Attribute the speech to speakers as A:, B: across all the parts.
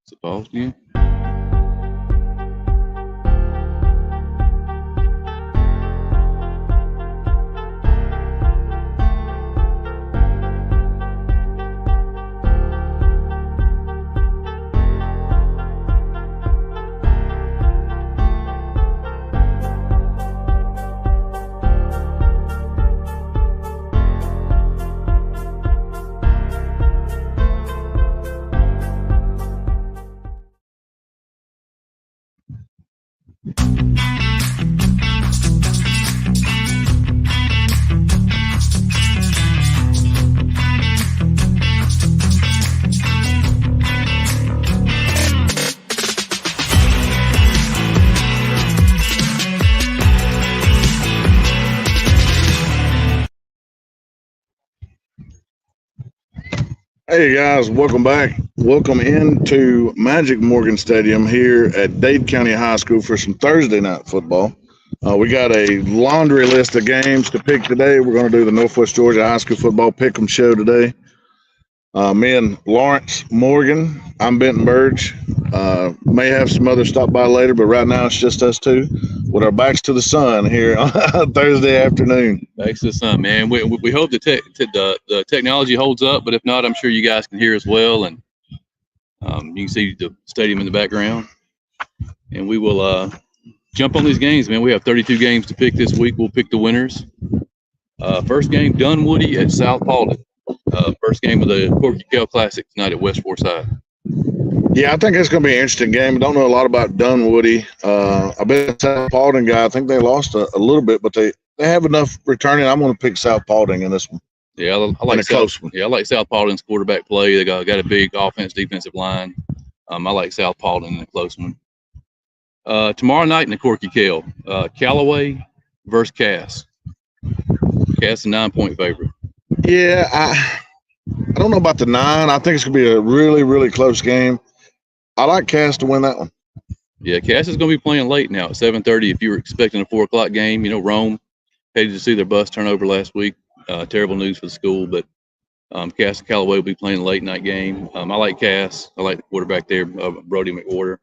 A: Supposed to.
B: Hey guys, welcome back. Welcome into Magic Morgan Stadium here at Dade County High School for some Thursday night football. We got a laundry list of games to pick today. We're going to do the Northwest Georgia High School Football Pickem show today. Me and Lawrence Morgan. I'm Benton Burge. May have some others stop by later, but right now it's just us two with our backs to the sun here on Thursday afternoon.
A: Backs to the sun, man. We hope the technology holds up, but if not, I'm sure you guys can hear as well. And you can see the stadium in the background. And we will jump on these games, man. We have 32 games to pick this week. We'll pick the winners. First game, Dunwoody at South Paulding. First game of the Corky Kell Classic tonight at West Forsyth.
B: Yeah, I think it's going to be an interesting game. I don't know a lot about Dunwoody. I've been a South Paulding guy. I think they lost a little bit, but they have enough returning. I'm going to pick South Paulding in this one.
A: Yeah, I like South. Yeah, I like South Paulding's quarterback play. They got a big defensive line. I like South Paulding in a close one. Tomorrow night in the Corky Kell, Callaway versus Cass. Cass a 9-point favorite.
B: Yeah, I don't know about the 9. I think it's going to be a really, really close game. I like Cass to win that one.
A: Yeah, Cass is going to be playing late now at 7:30. If you were expecting a 4 o'clock game, Rome hated to see their bus turnover last week. Terrible news for the school, but Cass and Callaway will be playing a late night game. I like Cass. I like the quarterback there, Brody McWhorter,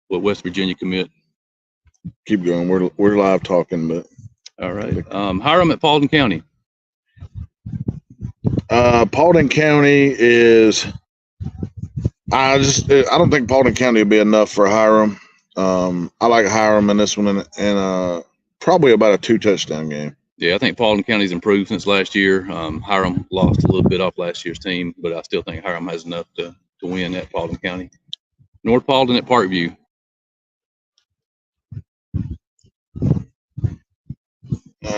A: with West Virginia commit.
B: Keep going. We're live talking, but
A: all right. Hiram at Paulding County.
B: Paulding County is. I don't think Paulding County will be enough for Hiram. I like Hiram in this one, and probably about a 2-touchdown game.
A: Yeah, I think Paulding County's improved since last year. Hiram lost a little bit off last year's team, but I still think Hiram has enough to win at Paulding County. North Paulding at Parkview.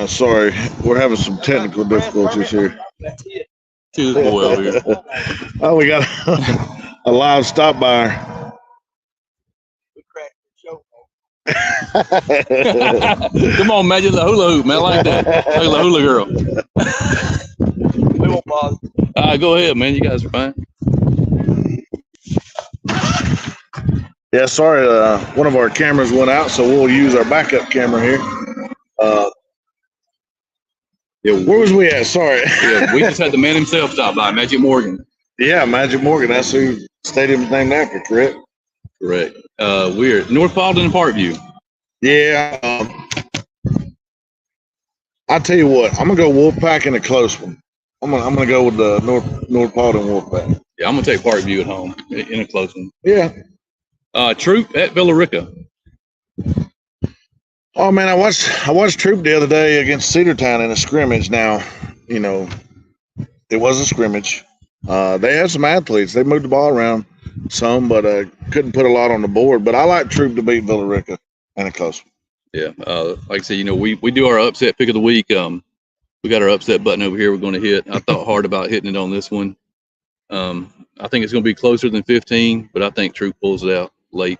B: Sorry, we're having some technical difficulties here. Oh, we got a live stop by.
A: Come on, man, just a hula hoop, man. I like that. Hula girl.
C: We won't bother.
A: All right, go ahead, man. You guys are fine.
B: Yeah, sorry. One of our cameras went out, so we'll use our backup camera here. Where was we at? Sorry.
A: Yeah, we just had the man himself stop by, Magic Morgan.
B: Yeah, Magic Morgan. That's who the stadium's named after, correct?
A: Correct. We're North Paulding and Parkview.
B: Yeah. I tell you what, I'm gonna go Wolfpack in a close one. I'm gonna go with the North Paulding Wolfpack.
A: Yeah, I'm gonna take Parkview at home in a close one.
B: Yeah.
A: Troop at Villarica.
B: Oh man, I watched Troop the other day against Cedartown in a scrimmage. Now, it was a scrimmage. They had some athletes. They moved the ball around some, but couldn't put a lot on the board. But I like Troop to beat Villarica in a close one.
A: Yeah, like I said, we do our upset pick of the week. We got our upset button over here. We're going to hit. I thought hard about hitting it on this one. I think it's going to be closer than 15, but I think Troop pulls it out late.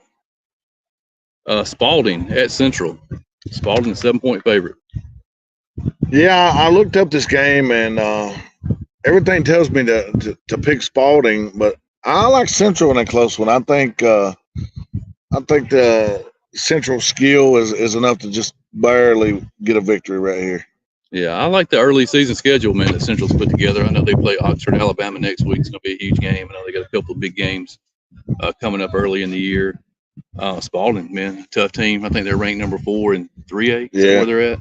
A: Spalding at Central. Spalding 7-point favorite.
B: Yeah, I looked up this game and everything tells me to pick Spalding, but I like Central in a close one. I think the Central skill is enough to just barely get a victory right here.
A: Yeah, I like the early season schedule, man, that Central's put together. I know they play Oxford, Alabama next week. It's going to be a huge game. I know they got a couple of big games coming up early in the year. Spalding, man, tough team. I think they're ranked number 4 in 3A. Is that where they're at?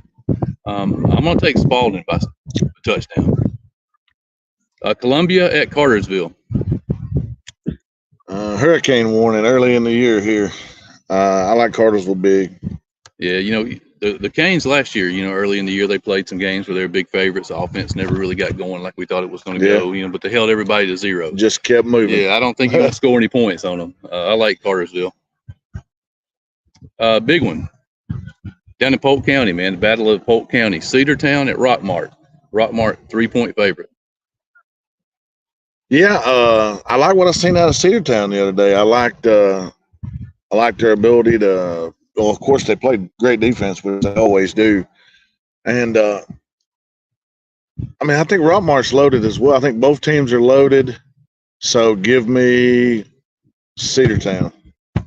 A: I'm going to take Spalding by a touchdown. Columbia at Cartersville.
B: Hurricane warning early in the year here. I like Cartersville big.
A: Yeah, the Canes last year, early in the year, they played some games where they were big favorites. The offense never really got going like we thought it was going to go, but they held everybody to 0.
B: Just kept moving.
A: Yeah, I don't think you're going to score any points on them. I like Cartersville. Big one. Down in Polk County, man, the Battle of Polk County. Cedartown at Rockmart. Rockmart, 3-point favorite.
B: Yeah, I like what I seen out of Cedartown the other day. I liked their ability to. Well, of course, they played great defense, which they always do. And I think Rockmart's loaded as well. I think both teams are loaded. So give me Cedartown,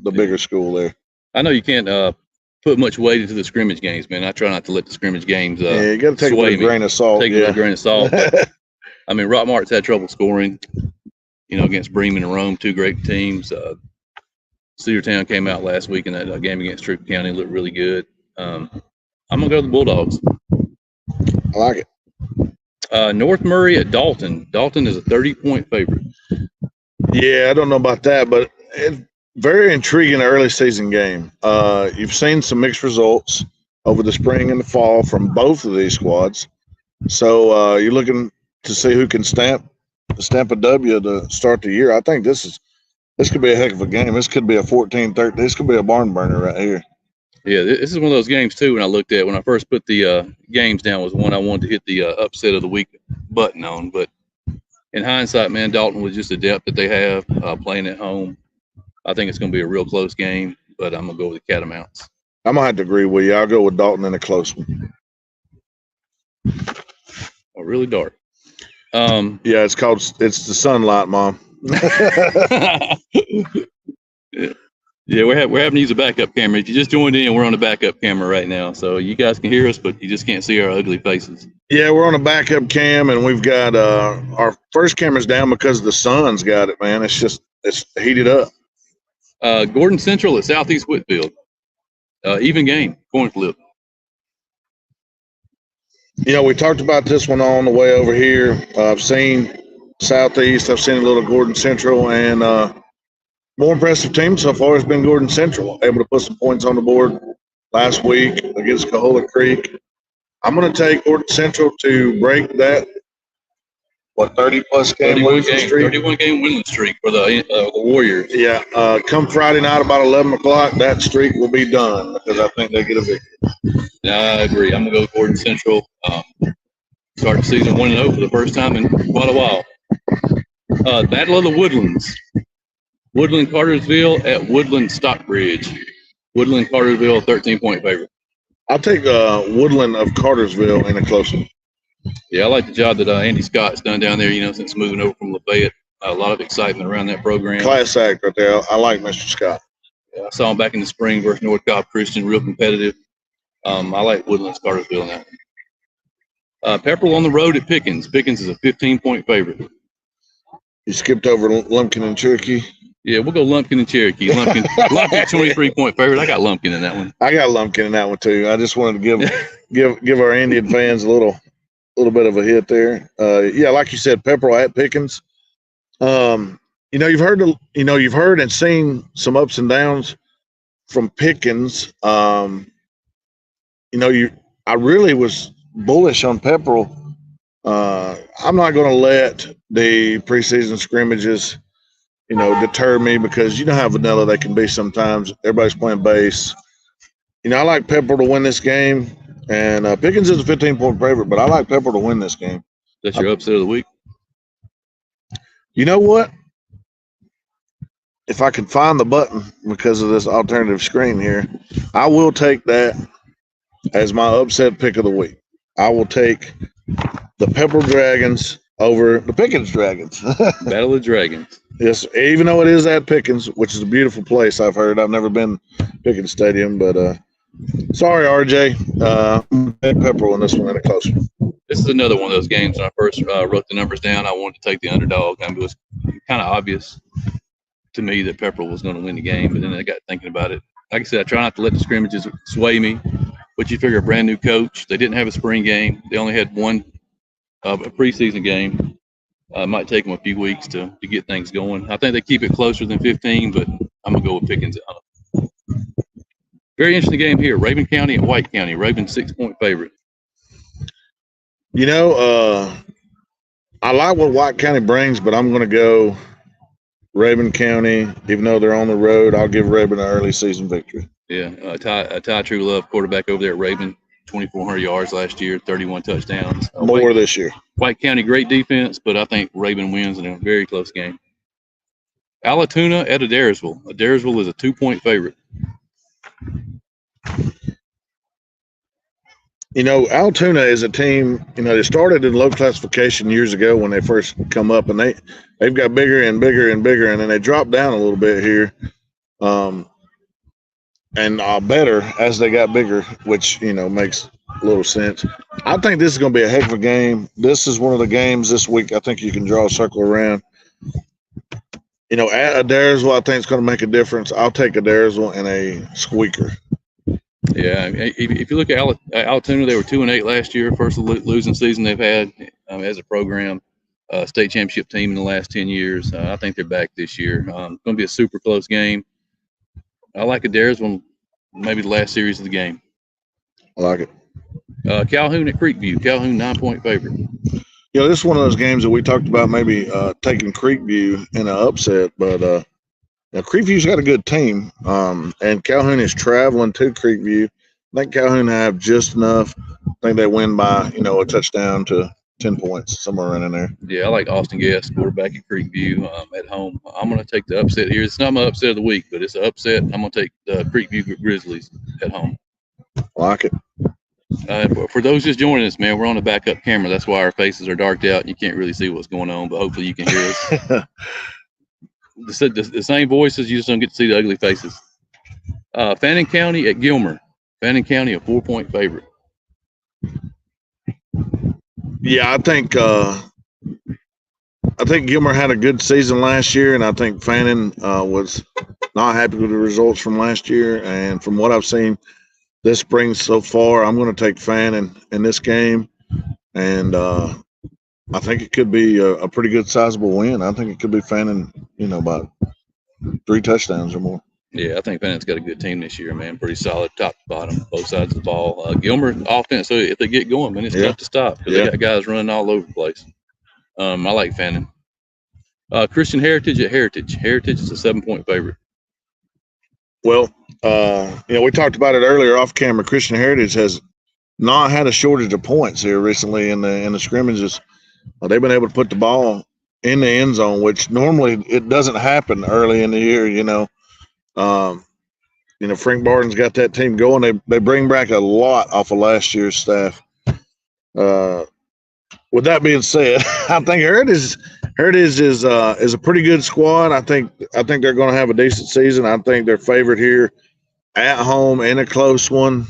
B: the bigger school there.
A: I know you can't put much weight into the scrimmage games, man. I try not to let the scrimmage games.
B: You got to take it with a grain of salt.
A: Take it with a grain of salt. Rockmart's had trouble scoring, against Bremen and Rome, 2 great teams. Cedartown came out last week in that game against Trooper County, looked really good. I'm going to go with the Bulldogs.
B: I like
A: it. North Murray at Dalton. Dalton is a 30-point favorite.
B: Yeah, I don't know about that, but it's very intriguing early season game. You've seen some mixed results over the spring and the fall from both of these squads. So you're looking to see who can stamp a W to start the year. I think this could be a heck of a game. This could be a 14-13. This could be a barn burner right here.
A: Yeah, this is one of those games, too, when I first put the games down, was one I wanted to hit the upset of the week button on. But in hindsight, man, Dalton was just the depth that they have playing at home. I think it's going to be a real close game, but I'm going to go with the Catamounts.
B: I'm going to have to agree with you. I'll go with Dalton in a close one.
A: Oh, really dark.
B: Yeah, it's the sunlight, Mom.
A: Yeah, we're having to use a backup camera. If you just joined in, we're on a backup camera right now, so you guys can hear us, but you just can't see our ugly faces.
B: Yeah, we're on a backup cam, and we've got our first camera's down because the sun's got it, man. It's heated up.
A: Gordon Central at Southeast Whitfield. Even game, coin flip.
B: We talked about this one on the way over here. I've seen Southeast. I've seen a little Gordon Central, and more impressive team so far has been Gordon Central, able to put some points on the board last week against Cahola Creek. I'm going to take Gordon Central to break that 30-plus game losing streak.
A: 31-game winning streak for the Warriors.
B: Yeah, come Friday night about 11 o'clock, that streak will be done because I think they get a victory.
A: Yeah, I agree. I'm going to go with Gordon Central. Start the season 1-0 for the first time in quite a while. Battle of the Woodlands. Woodland Cartersville at Woodland Stockbridge. Woodland Cartersville, 13-point favorite.
B: I'll take Woodland of Cartersville in a close one.
A: Yeah, I like the job that Andy Scott's done down there, since moving over from Lafayette. A lot of excitement around that program.
B: Class act right there. I like Mr. Scott.
A: Yeah, I saw him back in the spring versus North Cobb Christian, real competitive. I like Woodland's Cartersville now. Pepperell on the road at Pickens. Pickens is a 15-point favorite.
B: You skipped over Lumpkin and Cherokee.
A: Yeah, we'll go Lumpkin and Cherokee. Lumpkin 23-point favorite. I got Lumpkin in that one.
B: I got Lumpkin in that one too. I just wanted to give our Indian fans a little bit of a hit there. Yeah, like you said, Pepperell at Pickens. You've heard and seen some ups and downs from Pickens. I really was bullish on Pepperell. I'm not going to let the preseason scrimmages, deter me because you know how vanilla they can be sometimes. Everybody's playing base. I like Pepperell to win this game, and Pickens is a 15-point favorite, but I like Pepperell to win this game.
A: That's your upset of the week?
B: You know what? If I can find the button because of this alternative screen here, I will take that as my upset pick of the week. I will take the Pepperell Dragons over the Pickens Dragons.
A: Battle of Dragons.
B: Yes, even though it is at Pickens, which is a beautiful place, I've heard. I've never been Pickens Stadium, but sorry, RJ. Pepperell in this one in a close one.
A: This is another one of those games when I first wrote the numbers down. I wanted to take the underdog. It was kind of obvious. to me that Pepperell was going to win the game, but then I got thinking about it. Like I said, I try not to let the scrimmages sway me. But you figure a brand new coach, they didn't have a spring game. They only had one a preseason game. Might take them a few weeks to get things going. I think they keep it closer than 15, but I'm going to go with Pickens. Very interesting game here. Raven County and White County. Raven 6-point favorite.
B: You know, I like what White County brings, but I'm going to go Raven County. Even though they're on the road, I'll give Raven an early season victory.
A: Yeah, Ty True Love, quarterback over there at Raven, 2,400 yards last year, 31 touchdowns.
B: More this year.
A: White County, great defense, but I think Raven wins in a very close game. Alatoona at Adairsville. Adairsville is a 2-point favorite.
B: You know, Altoona is a team, you know, they started in low classification years ago when they first come up, and they've got bigger and bigger and bigger, and then they dropped down a little bit here, and better as they got bigger, which, you know, makes a little sense. I think this is going to be a heck of a game. This is one of the games this week I think you can draw a circle around. You know, at Adairsville, I think it's going to make a difference. I'll take Adairsville in a squeaker.
A: Yeah, if you look at Alatoona, they were 2-8 last year, first losing season they've had as a program, state championship team in the last 10 years. I think they're back this year. Going to be a super close game. I like Adairsville, maybe the last series of the game.
B: I like it.
A: Calhoun at Creekview. Calhoun 9-point favorite.
B: You know, this is one of those games that we talked about maybe taking Creekview in an upset, but now, Creekview's got a good team, and Calhoun is traveling to Creekview. I think Calhoun have just enough. I think they win by, you know, a touchdown to 10 points, somewhere around in there.
A: Yeah, I like Austin Guest, quarterback at Creekview at home. I'm going to take the upset here. It's not my upset of the week, but it's an upset. I'm going to take the Creekview Grizzlies at home.
B: I like it.
A: For those just joining us, man, we're on a backup camera. That's why our faces are darked out and you can't really see what's going on, but hopefully you can hear us. The same voices, you just don't get to see the ugly faces. Fannin County at Gilmer. Fannin County a 4-point favorite.
B: Yeah, I think Gilmer had a good season last year, and I think Fannin was not happy with the results from last year. And from what I've seen this spring so far, I'm going to take Fannin in this game, and I think it could be a pretty good sizable win. I think it could be Fannin, you know, about 3 touchdowns or more.
A: Yeah, I think Fannin's got a good team this year, man. Pretty solid, top to bottom, both sides of the ball. Gilmer offense, so if they get going, man, it's tough to stop because they got guys running all over the place. I like Fannin. Christian Heritage at Heritage. Heritage is a 7-point favorite.
B: Well, you know, we talked about it earlier off camera. Christian Heritage has not had a shortage of points here recently in the scrimmages. They've been able to put the ball in the end zone, which normally it doesn't happen early in the year. You know, Frank Barton's got that team going. They bring back a lot off of last year's staff. With that being said, I think Heritage is a pretty good squad. I think they're going to have a decent season. I think they're favored here at home in a close one.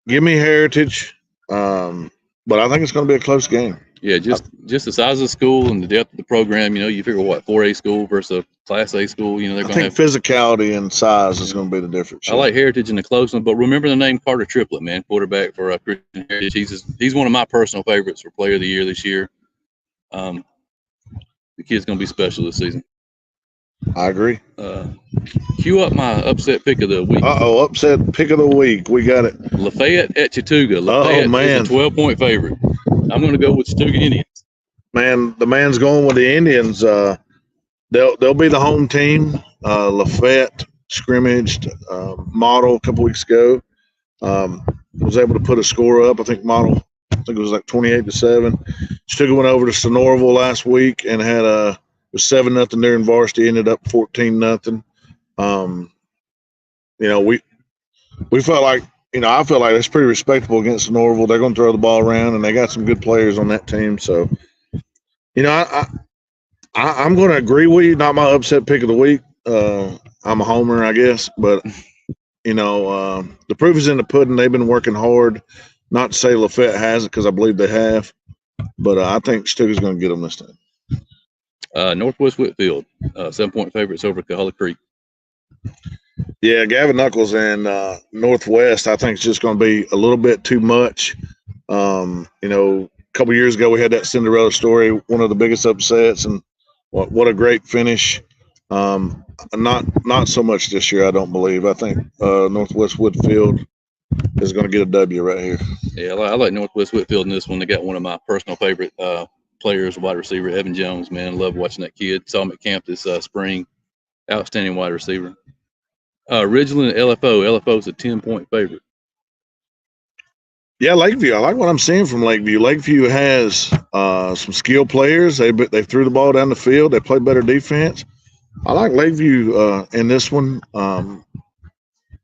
B: Give me Heritage, but I think it's going to be a close game.
A: Yeah, just the size of the school and the depth of the program. You know, you figure what 4A school versus a Class A school. You know, they're going to have
B: physicality and size is going to be the difference.
A: I like Heritage in the close one, but remember the name Carter Triplett, man, quarterback for Christian Heritage. He's one of my personal favorites for Player of the Year this year. The kid's going to be special this season.
B: I agree.
A: Cue up my upset pick of the week.
B: Upset pick of the week. We got it.
A: Lafayette at Chattooga. Lafayette is a 12-point favorite. I'm going to go with Chattooga Indians.
B: Man, the man's going with the Indians. They'll be the home team. Lafayette scrimmaged Model a couple weeks ago. Was able to put a score up. I think it was like 28-7. Chattooga went over to Sonoraville last week and had it was 7-0 during varsity. Ended up 14-0. You know, we felt like. You know, I feel like it's pretty respectable against Sonoraville. They're going to throw the ball around, and they got some good players on that team. So, you know, I'm going to agree with you. Not my upset pick of the week. I'm a homer, I guess. But, you know, the proof is in the pudding. They've been working hard. Not to say Lafayette hasn't, because I believe they have. But I think Chattooga's going to get them this time.
A: Northwest Whitfield, 7-point favorites over Cuhulla Creek.
B: Yeah, Gavin Knuckles and Northwest, I think it's just going to be a little bit too much. A couple years ago we had that Cinderella story, one of the biggest upsets, and what a great finish. Not so much this year, I don't believe. I think Northwest Whitfield is going to get a W right here.
A: Yeah, I like Northwest Whitfield in this one. They got one of my personal favorite players, wide receiver, Evan Jones, man. Love watching that kid. Saw him at camp this spring. Outstanding wide receiver. Ridgeland LFO. LFO's a 10-point favorite.
B: Yeah, Lakeview. I like what I'm seeing from Lakeview. Lakeview has some skilled players. They threw the ball down the field. They played better defense. I like Lakeview in this one.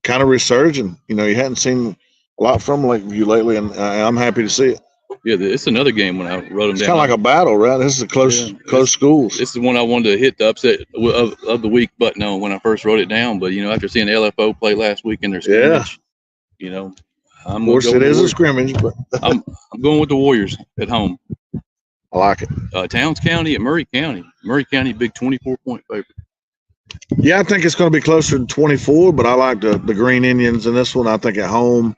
B: Kind of resurging. You hadn't seen a lot from Lakeview lately, and I'm happy to see it.
A: Yeah, it's another game when I wrote them down.
B: It's kind of like a battle, right? This is a close schools.
A: This is the one I wanted to hit the upset of the week button on when I first wrote it down. But after seeing LFO play last week in their scrimmage,
B: of course it is a scrimmage, but
A: I'm going with the Warriors at home.
B: I like it.
A: Towns County at Murray County. Murray County, big 24-point favorite.
B: Yeah, I think it's going to be closer to 24, but I like the Green Indians in this one. I think at home,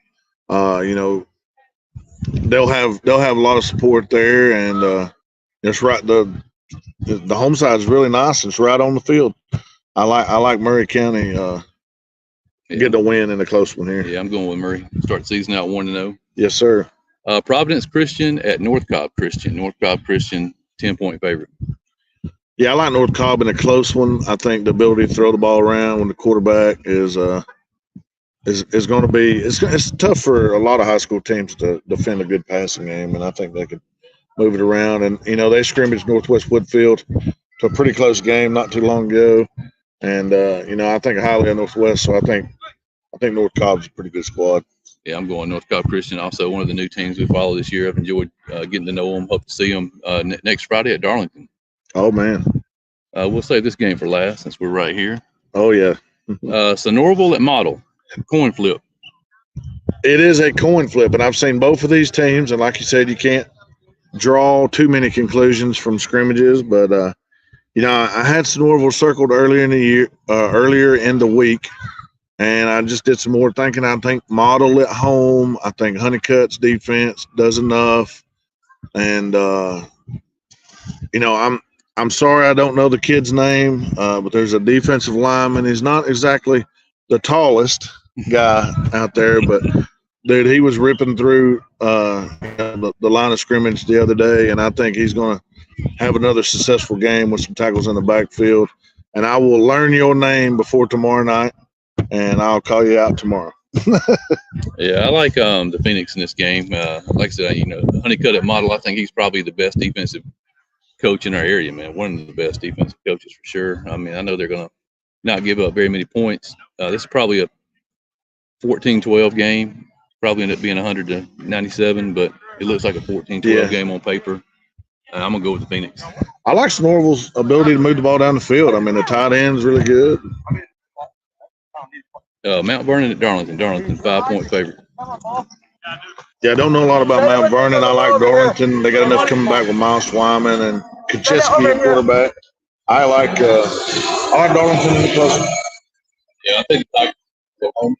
B: they'll have a lot of support there, and it's right. The home side is really nice. It's right on the field. I like Murray County getting a win in a close one here.
A: Yeah, I'm going with Murray. Start the season out 1-0.
B: Yes, sir.
A: Providence Christian at North Cobb Christian. North Cobb Christian, 10-point favorite.
B: Yeah, I like North Cobb in a close one. I think the ability to throw the ball around when the quarterback is going to be it's tough for a lot of high school teams to defend a good passing game, and I think they could move it around. And they scrimmaged Northwest Woodfield to a pretty close game not too long ago, and I think highly of Northwest, so I think North Cobb's a pretty good squad.
A: Yeah, I'm going North Cobb Christian. Also, one of the new teams we follow this year. I've enjoyed getting to know them. Hope to see them next Friday at Darlington.
B: Oh man,
A: we'll save this game for last since we're right here.
B: Oh yeah.
A: Sonoraville at Model. Coin flip.
B: It is a coin flip, and I've seen both of these teams, and like you said, you can't draw too many conclusions from scrimmages, but I had Sonoraville circled earlier in the week, and I just did some more thinking. I think Model at home. I think Honeycutt's defense does enough, and I'm sorry I don't know the kid's name, but there's a defensive lineman. He's not exactly the tallest guy out there, but dude, he was ripping through the line of scrimmage the other day, and I think he's going to have another successful game with some tackles in the backfield. And I will learn your name before tomorrow night, and I'll call you out tomorrow.
A: Yeah, I like the Phoenix in this game. Like I said, Honeycutt at Model, I think he's probably the best defensive coach in our area, man. One of the best defensive coaches for sure. I mean, I know they're going to not give up very many points. This is probably a 14-12 game. Probably end up being 100-97, but it looks like a 14-12 game on paper. I'm going to go with the Phoenix.
B: I like Sonoraville's ability to move the ball down the field. I mean, the tight end's really good.
A: Mount Vernon at Darlington. Darlington, 5-point favorite.
B: Yeah, I don't know a lot about Mount Vernon. I like Darlington. They got enough coming back with Miles Swyman and Kaczewski at quarterback. I like Darlington in the close.
A: Yeah, I think I go home.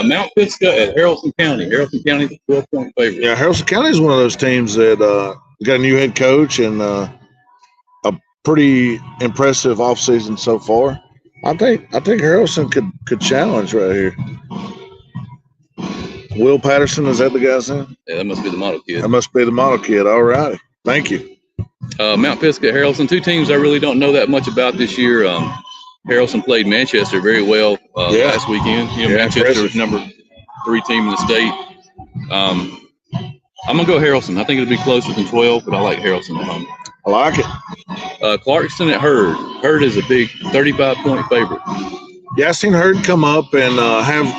A: Mount Pisgah at Haralson County. Haralson County, 12-point favorite.
B: Yeah, Haralson County is one of those teams that got a new head coach and a pretty impressive offseason so far. I think Haralson could challenge right here. Will Patterson, is that the guy's name?
A: Yeah, that must be the Model kid.
B: That must be the Model kid. All right. Thank you.
A: Mount Pisgah, Haralson, two teams I really don't know that much about this year. Haralson played Manchester very well last weekend. Manchester was number 3 team in the state. I'm going to go Haralson. I think it'll be closer than 12, but I like Haralson at home.
B: I like it.
A: Clarkston at Hurd. Hurd is a big 35-point favorite.
B: Yeah, I've seen Hurd come up and have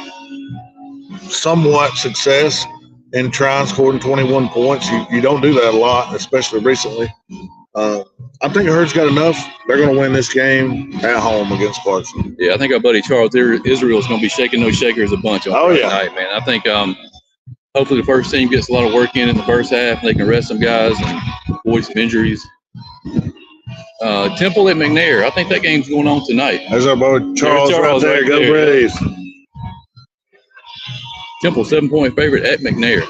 B: somewhat success in trying scoring 21 points. You don't do that a lot, especially recently. I think Hurd's got enough. They're going to win this game at home against Clarkson.
A: Yeah, I think our buddy Charles Israel is going to be shaking those shakers a bunch on Friday night, man. I think hopefully the first team gets a lot of work in the first half. They can rest some guys and avoid some injuries. Temple at McNair. I think that game's going on tonight.
B: There's our boy Charles right there. Go Braves.
A: Temple 7-point favorite at McNair.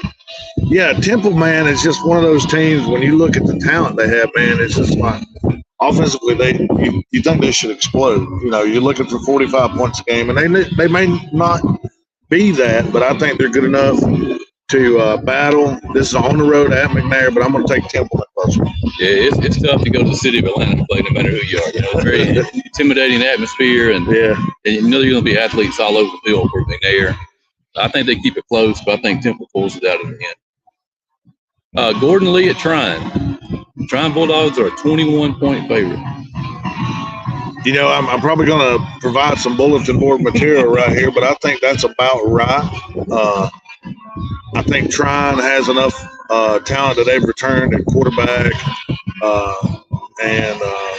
B: Yeah, Temple, man, it's just one of those teams. When you look at the talent they have, man, it's just like offensively, you think they should explode. You know, you're looking for 45 points a game, and they may not be that, but I think they're good enough to battle. This is on the road at McNair, but I'm going to take Temple in close.
A: Yeah, it's tough to go to the city of Atlanta and play no matter who you are. You know, it's a very intimidating atmosphere, and you know you're going to be athletes all over the field for McNair. I think they keep it close, but I think Temple pulls it out in the end. Gordon Lee at Trine. Trine Bulldogs are a 21-point favorite.
B: You know, I'm probably going to provide some bulletin board material right here, but I think that's about right. I think Trine has enough talent that they've returned at quarterback.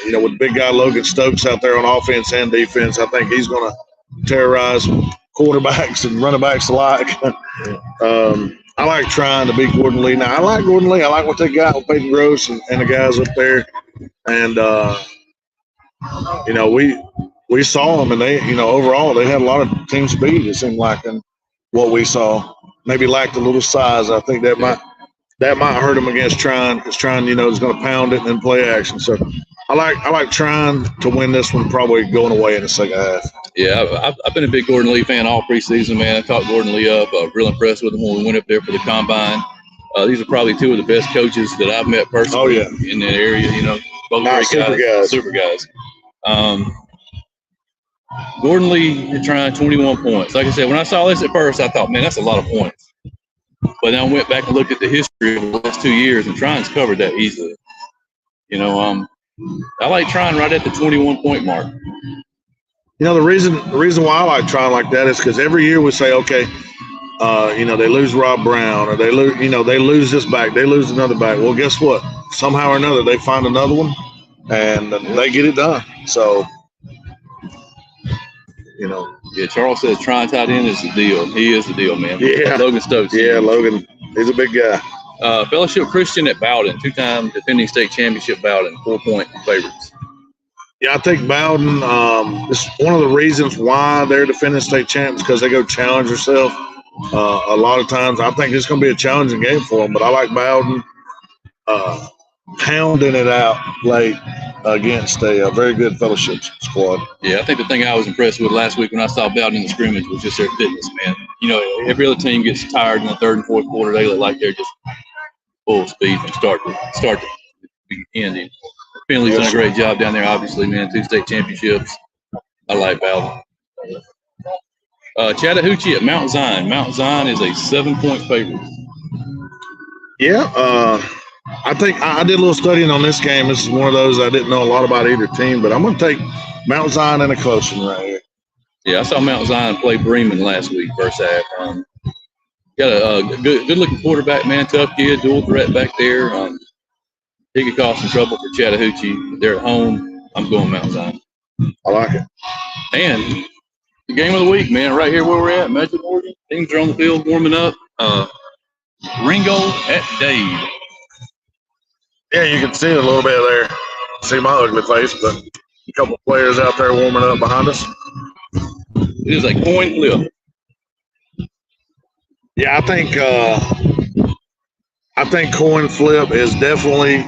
B: You know, with big guy Logan Stokes out there on offense and defense, I think he's going to terrorize quarterbacks and running backs alike. I like Trine to beat Gordon Lee. Now, I like Gordon Lee. I like what they got with Peyton Gross and the guys up there. And, you know, we saw them, and they, you know, overall they had a lot of team speed, it seemed like, and what we saw. Maybe lacked a little size. I think that might hurt them against Trine, because Trine, you know, is going to pound it and then play action. So I like Trine to win this one, probably going away in the second half.
A: Yeah, I've been a big Gordon Lee fan all preseason, man. I talked Gordon Lee up. Real impressed with him when we went up there for the combine. These are probably two of the best coaches that I've met personally in that area. You know, both great guys, super guys. Gordon Lee trying 21 points. Like I said, when I saw this at first, I thought, man, that's a lot of points. But then I went back and looked at the history of the last 2 years, and Trine's covered that easily. You know, I like Trine right at the 21-point mark.
B: You know, the reason why I like Trine like that is because every year we say, okay, you know, they lose Rob Brown, or they lose this back, they lose another back. Well, guess what? Somehow or another, they find another one, and they get it done. So, you know.
A: Yeah, Charles says Trine tight end is the deal. He is the deal, man.
B: Yeah.
A: Logan Stokes.
B: Yeah, Logan. He's a big guy.
A: Fellowship Christian at Bowden, two-time defending state championship Bowden, 4-point favorites.
B: Yeah, I think Bowden is one of the reasons why they're defending state champs, because they go challenge themselves. A lot of times, I think it's going to be a challenging game for them, but I like Bowden pounding it out late against a very good fellowship squad.
A: Yeah, I think the thing I was impressed with last week when I saw Bowden in the scrimmage was just their fitness, man. You know, every other team gets tired in the third and fourth quarter. They look like they're just full speed from start to end. Finley's done a great job down there, obviously, man. 2 state championships. I like Bowden. Chattahoochee at Mount Zion. Mount Zion is a 7-point favorite.
B: Yeah, I think I did a little studying on this game. This is one of those I didn't know a lot about either team, but I'm going to take Mount Zion in a close one right here.
A: Yeah, I saw Mount Zion play Bremen last week, first half. Got a good-looking quarterback, man, tough kid, dual threat back there. He could cause some trouble for Chattahoochee. They're at home. I'm going Mount Zion.
B: I like it.
A: And the game of the week, man, right here where we're at, Magic Morgan. Teams are on the field warming up. Ringgold at Dade.
B: Yeah, you can see it a little bit there. See my ugly face, but a couple of players out there warming up behind us.
A: It is a coin flip.
B: Yeah, I think coin flip is definitely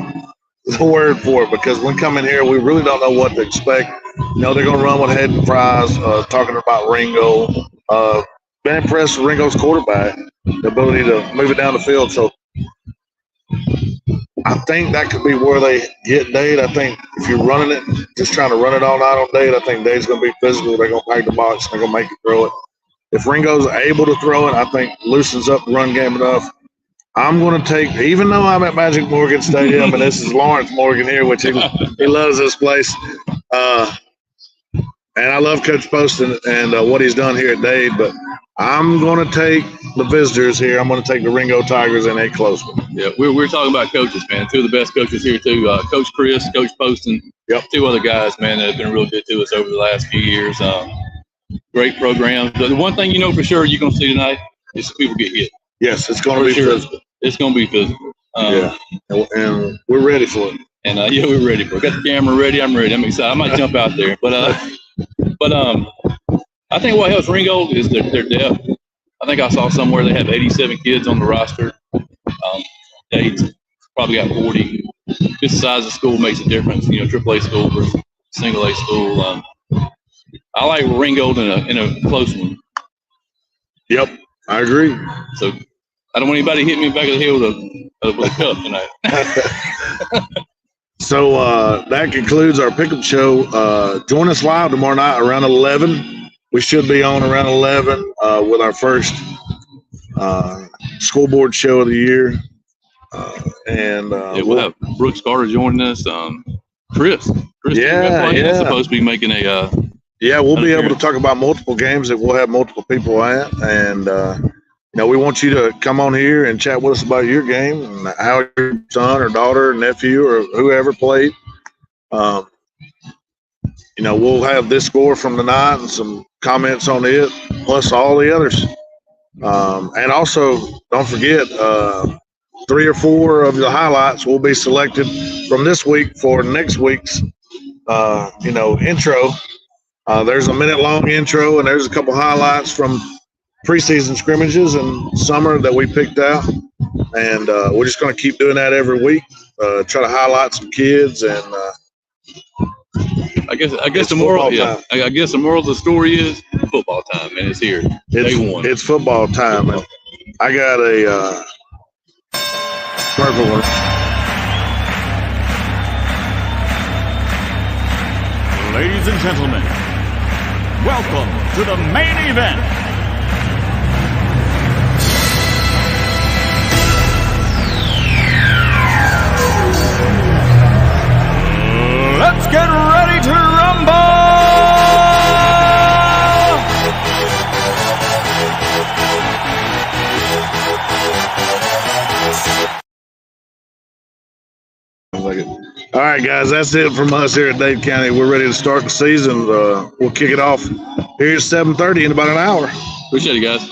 B: the word for it, because when we come in here, we really don't know what to expect. You know, they're going to run with head and fries, talking about Ringgold. Been impressed with Ringgold's quarterback, the ability to move it down the field. So I think that could be where they get Dade. I think if you're running it, just trying to run it all night on Dade, I think Dade's going to be physical. They're going to pack the box. They're going to make you throw it. If Ringo's able to throw it, I think loosens up the run game enough. I'm going to take, even though I'm at Magic Morgan Stadium, and this is Lawrence Morgan here, which he loves this place. And I love Coach Poston and what he's done here at Dade, but I'm going to take the visitors here. I'm going to take the Ringgold Tigers in a close one.
A: Yeah, we're talking about coaches, man. 2 of the best coaches here, too. Coach Chris, Coach Poston.
B: Yep.
A: 2 other guys, man, that have been real good to us over the last few years. Great programs. The one thing you know for sure you're going to see tonight is people get hit.
B: Yes, it's going to be physical.
A: It's going to be physical.
B: Yeah, and we're ready for it.
A: And yeah, we're ready. We got the camera ready. I'm ready. I'm excited. I might jump out there, but I think what helps Ringgold is their depth. I think I saw somewhere they have 87 kids on the roster. Dade's probably got 40. Just the size of the school makes a difference. You know, AAA school versus single A school. I like Ringgold in a close one.
B: Yep, I agree.
A: So I don't want anybody hitting me back of the head with a cup tonight.
B: So that concludes our Pickem show. Join us live tomorrow night around 11. We should be on around 11 with our first school board show of the year.
A: We'll have Brooks Carter joining us. Chris, that's supposed to be making a.
B: We'll be able to talk about multiple games that we'll have multiple people at, and we want you to come on here and chat with us about your game and how your son or daughter, or nephew, or whoever played. We'll have this score from the night and some comments on it, plus all the others. And also, don't forget, 3 or 4 of the highlights will be selected from this week for next week's, intro. There's a minute-long intro, and there's a couple highlights from preseason scrimmages and summer that we picked out. And we're just going to keep doing that every week, try to highlight some kids. And
A: I guess the moral, I guess the moral of the story is football time, and it's here. Day one.
B: It's football time. And I got a perfect one.
D: Ladies and gentlemen, welcome to the main event. Let's get ready to rumble!
B: All right, guys, that's it from us here at Dade County. We're ready to start the season. We'll kick it off here at 7:30 in about an hour.
A: Appreciate it, guys.